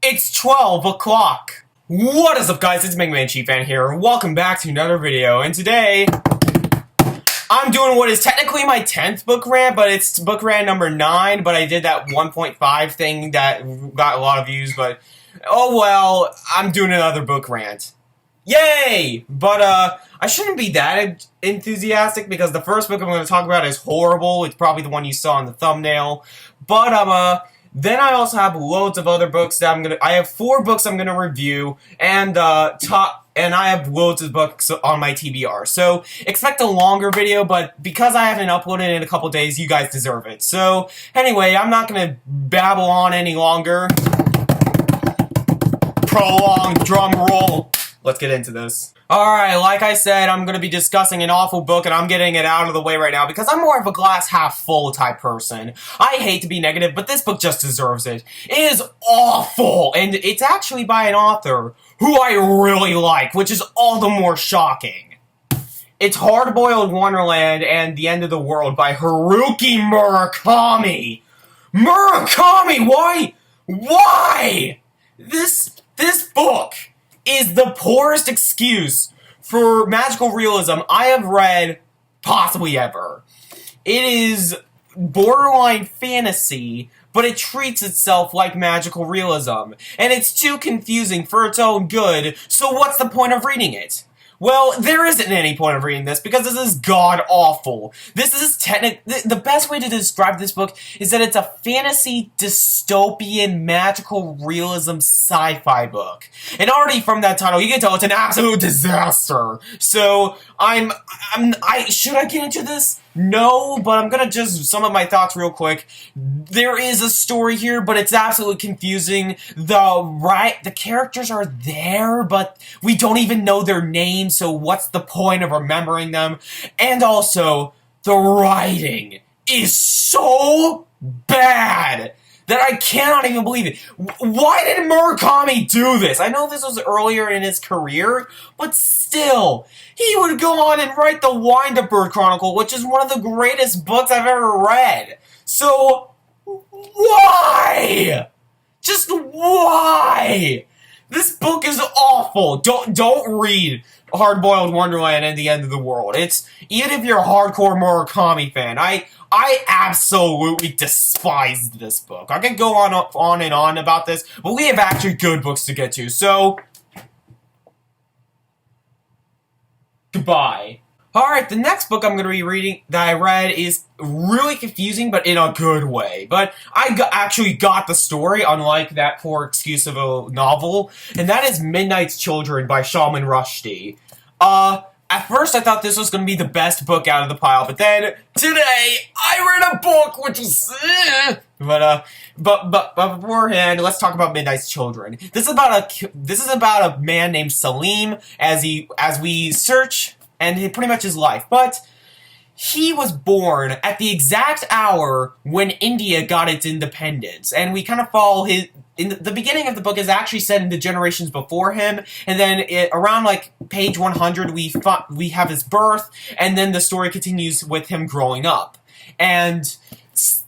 It's 12 o'clock. What is up, guys? It's Mega Man Chief Fan here, and welcome back to another video. And today, I'm doing what is technically my 10th book rant, but it's book rant number 9, but I did that 1.5 thing that got a lot of views, but oh well, I'm doing another book rant. Yay! But, I shouldn't be that enthusiastic because the first book I'm going to talk about is horrible. It's probably the one you saw in the thumbnail. But, then I also have loads of other books that I have 4 books I'm gonna review, and, I have loads of books on my TBR. So, expect a longer video, but because I haven't uploaded in a couple days, you guys deserve it. So, anyway, I'm not gonna babble on any longer. Prolonged drum roll. Let's get into this. Alright, like I said, I'm going to be discussing an awful book, and I'm getting it out of the way right now because I'm more of a glass half full type person. I hate to be negative, but this book just deserves it. It is awful, and it's actually by an author who I really like, which is all the more shocking. It's Hard-Boiled Wonderland and the End of the World by Haruki Murakami. Murakami, why? Why? This book is the poorest excuse for magical realism I have read possibly ever. It is borderline fantasy, but it treats itself like magical realism. And it's too confusing for its own good, so what's the point of reading it? Well, there isn't any point of reading this because this is god-awful. This is the best way to describe this book is that it's a fantasy, dystopian, magical realism sci-fi book. And already from that title, you can tell it's an absolute disaster. So, should I get into this? No, but I'm gonna just sum up my thoughts real quick. There is a story here, but it's absolutely confusing. The characters are there, but we don't even know their names, so what's the point of remembering them? And also, the writing is so bad that I cannot even believe it. Why did Murakami do this? I know this was earlier in his career, but still, he would go on and write the Wind-Up Bird Chronicle, which is one of the greatest books I've ever read. So, why? Just why? This book is awful. Don't read Hard-Boiled Wonderland and the End of the World. Even if you're a hardcore Murakami fan, I absolutely despised this book. I could go on and on about this, but we have actually good books to get to, so goodbye. Alright, the next book I'm going to be reading that I read is really confusing, but in a good way. But I actually got the story, unlike that poor excuse of a novel, and that is Midnight's Children by Salman Rushdie. At first I thought this was going to be the best book out of the pile, but then today I read a book which is but beforehand, let's talk about Midnight's Children. This is about a man named Salim as we search and pretty much his life. But he was born at the exact hour when India got its independence, and we kind of follow his. In the beginning of the book is actually set into generations before him, and then around like page 100 we have his birth, and then the story continues with him growing up. And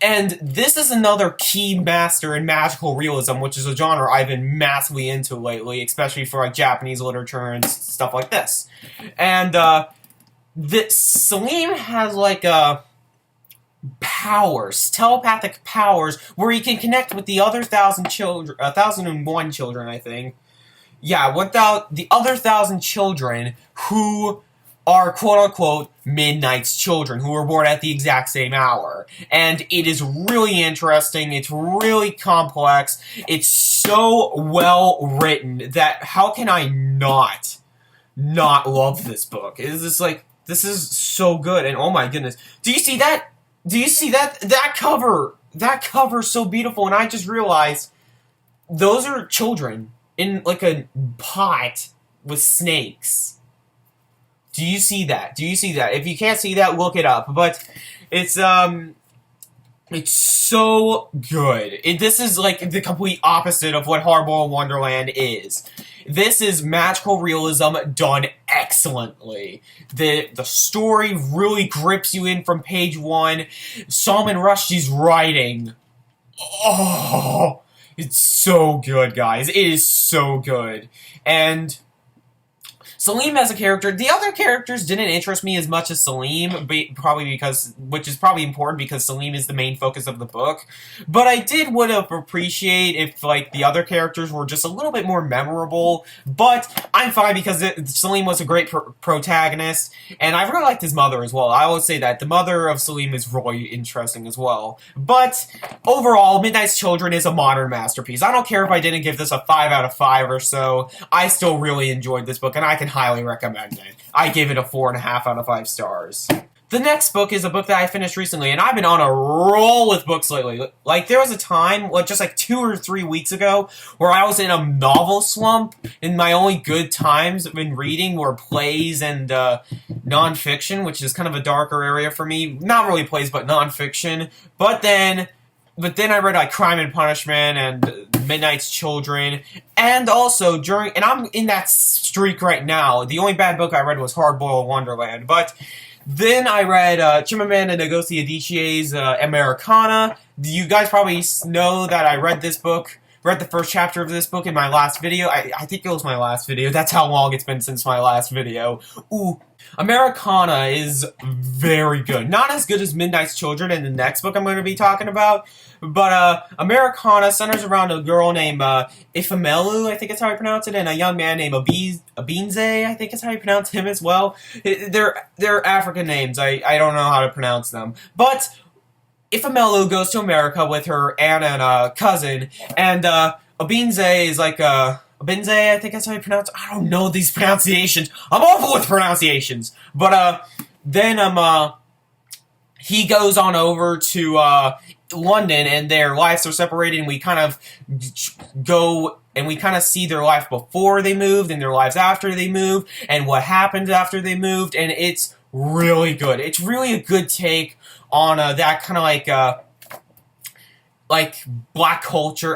this is another key master in magical realism, which is a genre I've been massively into lately, especially for like Japanese literature and stuff like this. And Salim has like telepathic powers, where he can connect with the other 1,001 children, I think. Yeah, the other 1,000 children who are quote-unquote Midnight's Children, who were born at the exact same hour. And it is really interesting, it's really complex, it's so well written that how can I not love this book? It's just like, this is so good, and oh my goodness. Do you see that? Do you see that cover? That cover's so beautiful, and I just realized those are children in like a pot with snakes. Do you see that? Do you see that? If you can't see that, look it up. But it's so good. This is like the complete opposite of what Hard-Boiled Wonderland is. This is magical realism done excellently. The story really grips you in from page 1. Salman Rushdie's writing, oh, It's so good, guys. It is so good. And Salim as a character, the other characters didn't interest me as much as Salim, probably because, which is probably important because Salim is the main focus of the book. But I would have appreciate if, like, the other characters were just a little bit more memorable. But I'm fine because Salim was a great protagonist, and I really liked his mother as well. I will say that the mother of Salim is really interesting as well. But overall, Midnight's Children is a modern masterpiece. I don't care if I didn't give this a 5 out of 5 or so. I still really enjoyed this book, and I can highly recommend it. I gave it a 4.5 out of 5 stars. The next book is a book that I finished recently, and I've been on a roll with books lately. Like, there was a time, like, just like 2 or 3 weeks ago, where I was in a novel slump, and my only good times in reading were plays and nonfiction, which is kind of a darker area for me. Not really plays, but nonfiction. But then I read, like, Crime and Punishment and Midnight's Children, and also and I'm in that streak right now. The only bad book I read was Hardboiled Wonderland, but then I read Chimamanda Ngozi Adichie's Americana. You guys probably know that I read this book, read the first chapter of this book in my last video. I think it was my last video. That's how long it's been since my last video. Ooh. Americana is very good. Not as good as Midnight's Children in the next book I'm going to be talking about, but Americana centers around a girl named Ifemelu, I think is how you pronounce it, and a young man named Abinze, I think is how you pronounce him as well. They're African names. I don't know how to pronounce them. But Ifemelu goes to America with her aunt and cousin, and Abinze is like Abinze, I think that's how you pronounce it. I don't know these pronunciations. I'm awful with pronunciations. But then he goes on over to London, and their lives are separated, and we kind of go and we kind of see their life before they moved and their lives after they moved and what happened after they moved, and it's really good. It's really a good take on that kind of like black culture.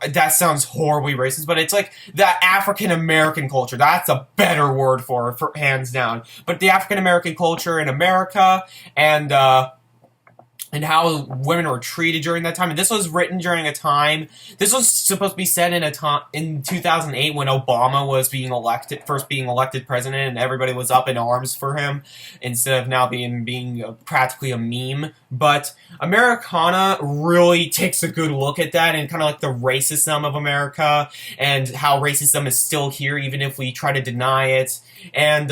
That sounds horribly racist, but it's like that African American culture. That's a better word for hands down. But the African American culture in America and how women were treated during that time. And this was written during a time. This was supposed to be set in a time in 2008 when Obama was first being elected president, and everybody was up in arms for him instead of now being practically a meme. But Americana really takes a good look at that and kind of like the racism of America and how racism is still here even if we try to deny it. And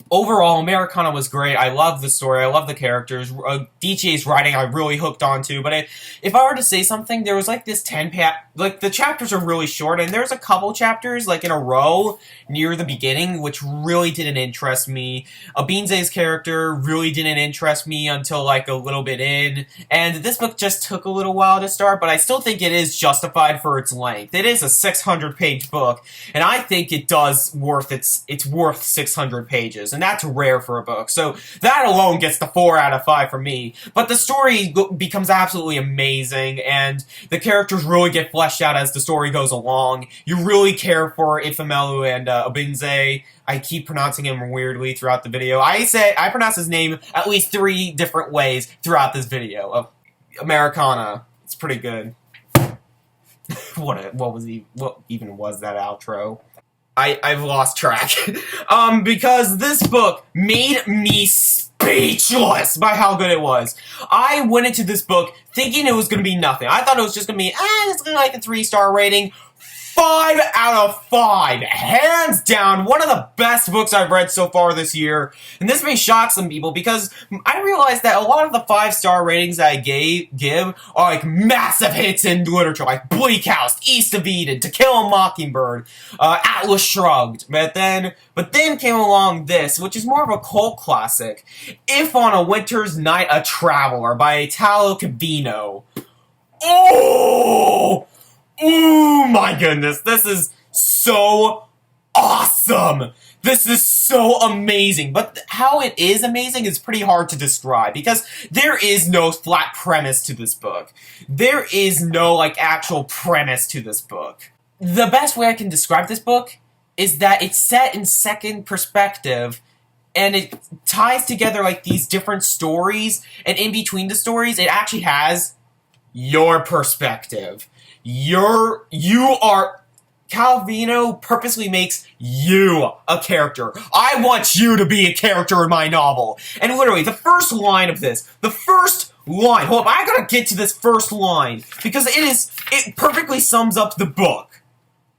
overall, Americana was great. I love the story. I love the characters. DJ's writing I really hooked onto. But if I were to say something, there was like this 10 like the chapters are really short, and there's a couple chapters like in a row near the beginning which really didn't interest me. Abinze's character really didn't interest me until like a little bit in, and this book just took a little while to start, but I still think it is justified for its length. It is a 600-page book, and I think it's worth 600 pages. And that's rare for a book. So that alone gets the 4 out of 5 from me. But the story becomes absolutely amazing, and the characters really get fleshed out as the story goes along. You really care for Ifemelu and Abinze. I keep pronouncing him weirdly throughout the video. I pronounce his name at least 3 different ways throughout this video of Americana. It's pretty good. What even was that outro? I've lost track. Because this book made me speechless by how good it was. I went into this book thinking it was going to be nothing. I thought it was just going to be, it's going to be like a 3-star rating. 5 out of 5. Hands down, one of the best books I've read so far this year. And this may shock some people because I realized that a lot of the 5-star ratings that I give are like massive hits in literature, like Bleak House, East of Eden, To Kill a Mockingbird, Atlas Shrugged. But then came along this, which is more of a cult classic, If on a Winter's Night a Traveler by Italo Calvino. Oh my goodness, this is so awesome! This is so amazing, but how it is amazing is pretty hard to describe, because there is no flat premise to this book. There is no, like, actual premise to this book. The best way I can describe this book is that it's set in second perspective, and it ties together, like, these different stories, and in between the stories, it actually has your perspective. Calvino purposely makes you a character. I want you to be a character in my novel. And literally, the first line of this, hold up, I gotta get to this first line, because it perfectly sums up the book.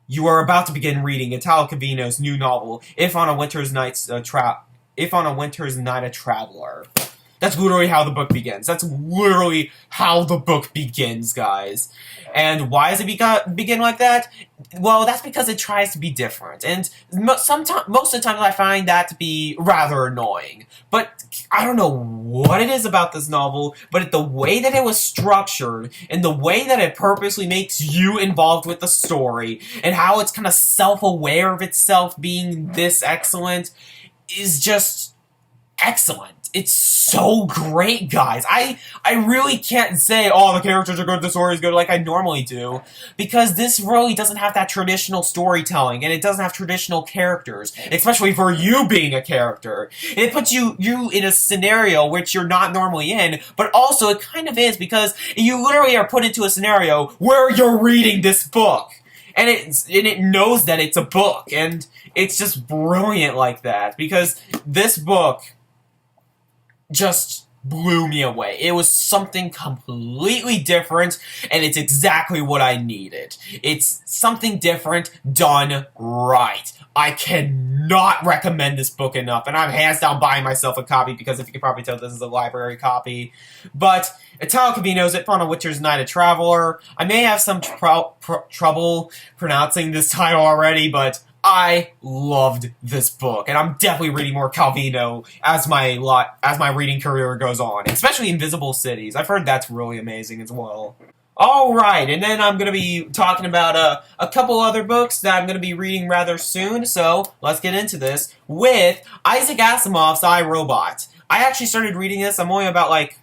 You are about to begin reading Italo Calvino's new novel, If on a Winter's Night a Traveler. That's literally how the book begins. That's literally how the book begins, guys. And why does it begin like that? Well, that's because it tries to be different. And most of the time I find that to be rather annoying. But I don't know what it is about this novel, but the way that it was structured, and the way that it purposely makes you involved with the story, and how it's kind of self-aware of itself being this excellent, is just excellent. It's so great, guys. I really can't say, oh, the characters are good, the story is good, like I normally do, because this really doesn't have that traditional storytelling, and it doesn't have traditional characters, especially for you being a character. It puts you in a scenario which you're not normally in, but also it kind of is, because you literally are put into a scenario where you're reading this book. And it knows that it's a book, and it's just brilliant like that, because this book just blew me away. It was something completely different, and it's exactly what I needed. It's something different done right. I cannot recommend this book enough, and I'm hands down buying myself a copy, because if you can probably tell, this is a library copy. But Italo Calvino's If on a Winter's Night a Traveler. I may have some trouble pronouncing this title already, but I loved this book, and I'm definitely reading more Calvino as my reading career goes on, especially Invisible Cities. I've heard that's really amazing as well. Alright, and then I'm going to be talking about a couple other books that I'm going to be reading rather soon, so let's get into this with Isaac Asimov's I, Robot. I actually started reading this. I'm only about like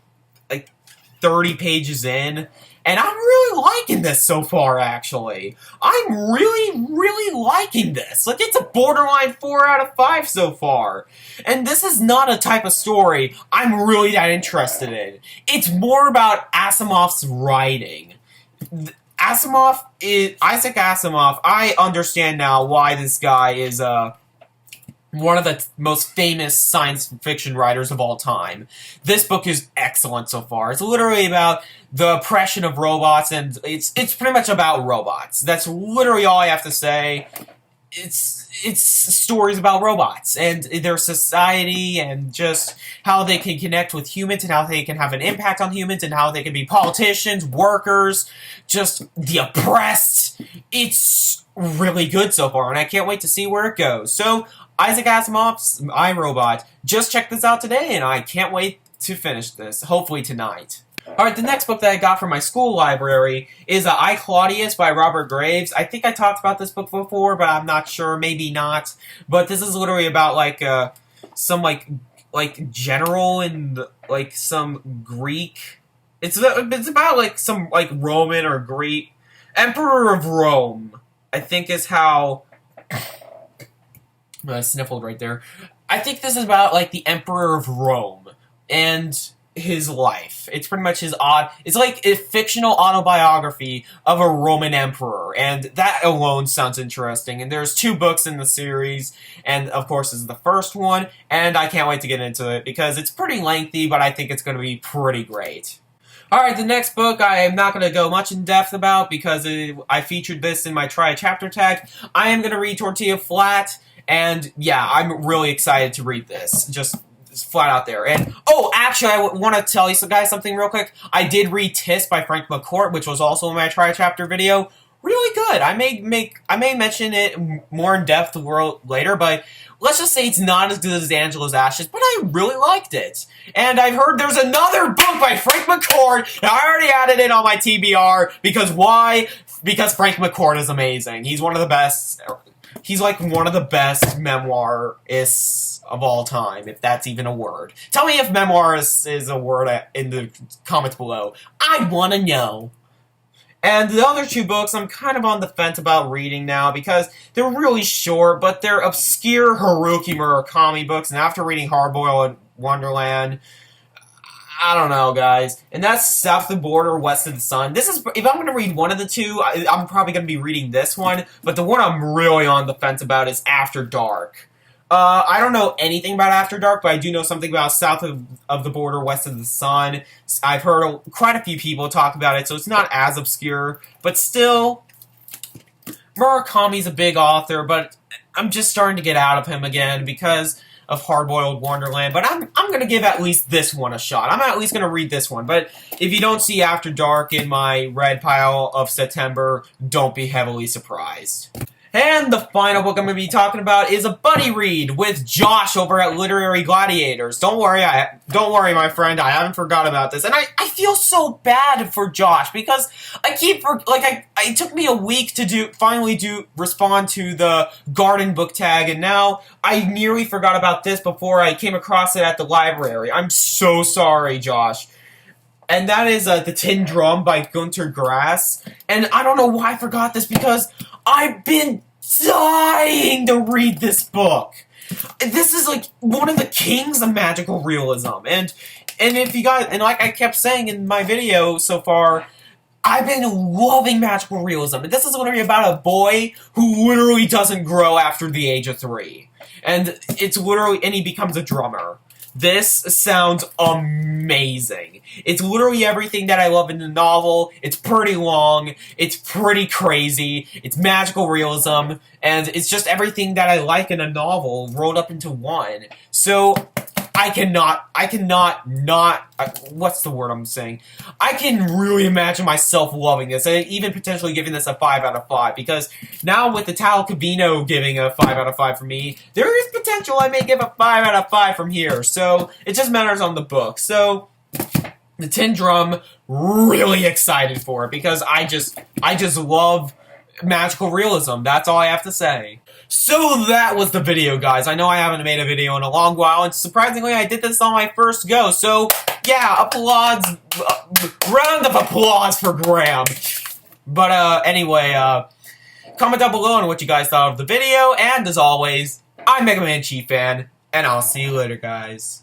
30 pages in, and I'm really liking this so far, actually. I'm really liking this. Like, it's a borderline 4 out of 5 so far. And this is not a type of story I'm really that interested in. It's more about Asimov's writing. Isaac Asimov, I understand now why this guy is, one of the most famous science fiction writers of all time. This book is excellent so far. It's literally about the oppression of robots, and it's pretty much about robots. That's literally all I have to say. It's stories about robots and their society, and just how they can connect with humans, and how they can have an impact on humans, and how they can be politicians, workers, just the oppressed. It's really good so far, and I can't wait to see where it goes. So, Isaac Asimov's I, Robot. Just checked this out today, and I can't wait to finish this, hopefully tonight. Alright, the next book that I got from my school library is I, Claudius by Robert Graves. I think I talked about this book before, but I'm not sure, maybe not. But this is literally about, some, general and, some Greek. It's about, some, Roman or Greek. Emperor of Rome, I think is how... I sniffled right there. I think this is about, the Emperor of Rome and his life. It's pretty much it's like a fictional autobiography of a Roman emperor, and that alone sounds interesting. And there's 2 books in the series, and of course this is the first one, and I can't wait to get into it, because it's pretty lengthy, but I think it's going to be pretty great. Alright, the next book I am not going to go much in depth about, because I featured this in my try chapter tag. I am going to read Tortilla Flat. And, yeah, I'm really excited to read this. Just flat out there. And, oh, actually, I want to tell you guys something real quick. I did read Tis by Frank McCourt, which was also in my try-chapter video. Really good. I may mention it more in depth later, but let's just say it's not as good as Angela's Ashes, but I really liked it. And I've heard there's another book by Frank McCourt, and I already added it on my TBR, because why? Because Frank McCourt is amazing. He's one of the best... He's one of the best memoirists of all time, if that's even a word. Tell me if memoirist is a word in the comments below. I want to know. And the other 2 books I'm kind of on the fence about reading now, because they're really short, but they're obscure Haruki Murakami books, and after reading Hardboiled Wonderland, I don't know, guys. And that's South of the Border, West of the Sun. This is, if I'm going to read one of the two, I'm probably going to be reading this one. But the one I'm really on the fence about is After Dark. I don't know anything about After Dark, but I do know something about South of the Border, West of the Sun. I've heard quite a few people talk about it, so it's not as obscure. But still, Murakami's a big author, but I'm just starting to get out of him again because of Hard-Boiled Wonderland, but I'm going to give at least this one a shot. I'm at least going to read this one, but if you don't see After Dark in my red pile of September, don't be heavily surprised. And the final book I'm going to be talking about is a buddy read with Josh over at Literary Gladiators. Don't worry, my friend, I haven't forgot about this. And I feel so bad for Josh because it took me a week to finally respond to the garden book tag, and now I nearly forgot about this before I came across it at the library. I'm so sorry, Josh. And that is The Tin Drum by Gunter Grass. And I don't know why I forgot this because I've been dying to read this book. This is like one of the kings of magical realism. And if you guys, and like I kept saying in my video so far, I've been loving magical realism. And this is literally about a boy who literally doesn't grow after the age of 3. And and he becomes a drummer. This sounds amazing. It's literally everything that I love in the novel. It's pretty long. It's pretty crazy. It's magical realism. And it's just everything that I like in a novel rolled up into one. So, I cannot what's the word I'm saying? I can really imagine myself loving this, and even potentially giving this a 5 out of 5, because now with the Calvino giving a 5 out of 5 for me, there is potential I may give a 5 out of 5 from here, so it just matters on the book. So, The Tin Drum, really excited for it, because I just love magical realism. That's all I have to say. So that was the video, guys. I know I haven't made a video in a long while, and surprisingly, I did this on my first go. So, yeah, round of applause for Graham. But, anyway, comment down below on what you guys thought of the video, and as always, I'm Mega Man Chief Fan, and I'll see you later, guys.